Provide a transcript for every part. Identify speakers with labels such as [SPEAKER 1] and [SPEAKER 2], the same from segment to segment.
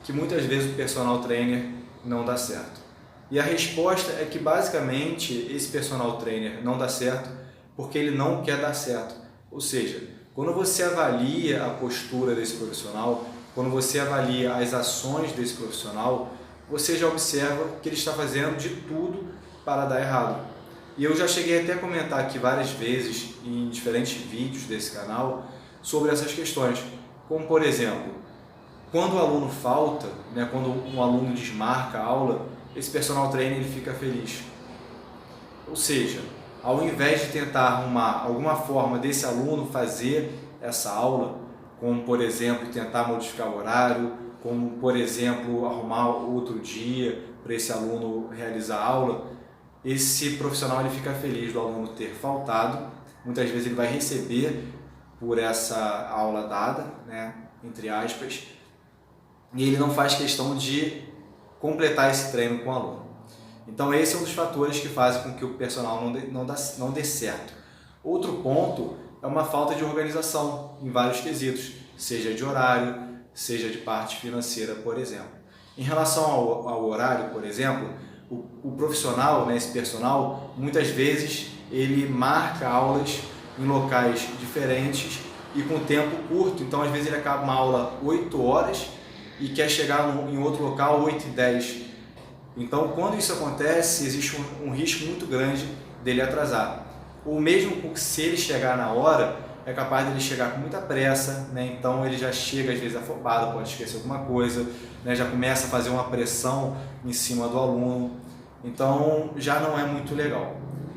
[SPEAKER 1] que muitas vezes o personal trainer não dá certo? E a resposta é que basicamente esse personal trainer não dá certo porque ele não quer dar certo. Ou seja, quando você avalia a postura desse profissional, quando você avalia as ações desse profissional, você já observa que ele está fazendo de tudo para dar errado. E eu já cheguei até a comentar aqui várias vezes em diferentes vídeos desse canal sobre essas questões, como por exemplo, quando o aluno falta, né, quando um aluno desmarca a aula, esse personal trainer ele fica feliz. Ou seja, ao invés de tentar arrumar alguma forma desse aluno fazer essa aula, como por exemplo tentar modificar o horário, como por exemplo arrumar outro dia para esse aluno realizar a aula, esse profissional ele fica feliz do aluno ter faltado. Muitas vezes ele vai receber por essa aula dada, né, entre aspas, e ele não faz questão de completar esse treino com o aluno. Então esse é um dos fatores que fazem com que o personal não dê certo. Outro ponto é uma falta de organização em vários quesitos, seja de horário, seja de parte financeira, por exemplo. Em relação ao horário, por exemplo, o profissional, né, esse personal, muitas vezes ele marca aulas em locais diferentes e com tempo curto. Então às vezes ele acaba uma aula 8 horas e quer chegar em outro local 8h10. Então, quando isso acontece, existe um risco muito grande dele atrasar. Ou mesmo se ele chegar na hora, é capaz dele chegar com muita pressa, né? Então ele já chega às vezes afobado, pode esquecer alguma coisa, né? Já começa a fazer uma pressão em cima do aluno. Então, já não é muito legal.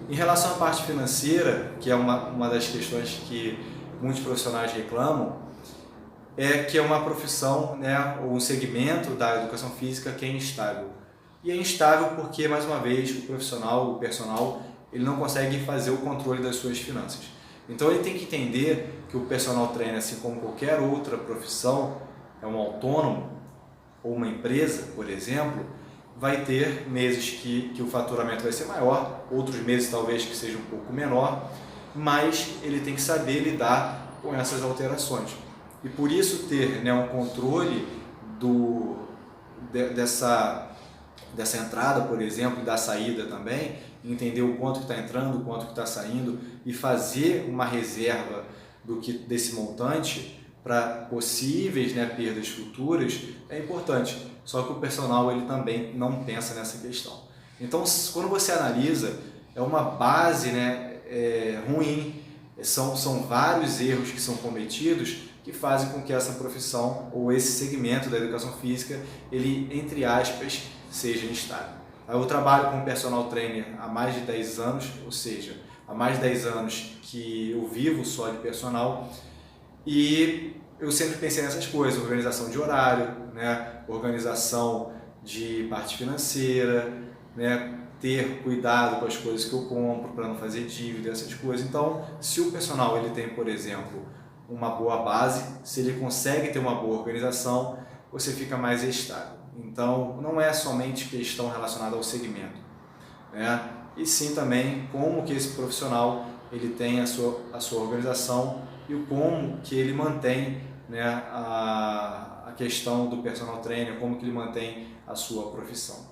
[SPEAKER 1] Em relação à parte financeira, que é uma das questões que muitos profissionais reclamam, é que é uma profissão, né, ou um segmento da educação física que é instável. E é instável porque, mais uma vez, o profissional, o personal, ele não consegue fazer o controle das suas finanças. Então ele tem que entender que o personal trainer, assim como qualquer outra profissão, é um autônomo ou uma empresa, por exemplo, vai ter meses que o faturamento vai ser maior, outros meses talvez que seja um pouco menor, mas ele tem que saber lidar com essas alterações. E por isso ter, né, um controle dessa entrada, por exemplo, e da saída também, entender o quanto que está entrando, o quanto que está saindo e fazer uma reserva desse montante para possíveis, né, perdas futuras é importante. Só que o personal ele também não pensa nessa questão. Então, quando você analisa, é uma base, né, ruim, são vários erros que são cometidos que fazem com que essa profissão ou esse segmento da educação física, ele, entre aspas, seja instável. Eu trabalho como personal trainer há mais de 10 anos, ou seja, há mais de 10 anos que eu vivo só de personal e eu sempre pensei nessas coisas, organização de horário, né, organização de parte financeira, né, ter cuidado com as coisas que eu compro para não fazer dívida, essas coisas. Então, se o personal ele tem, por exemplo, uma boa base, se ele consegue ter uma boa organização, você fica mais estável. Então, não é somente questão relacionada ao segmento, né? E sim também como que esse profissional ele tem a sua organização e o como que ele mantém, né, a questão do personal trainer, como que ele mantém a sua profissão.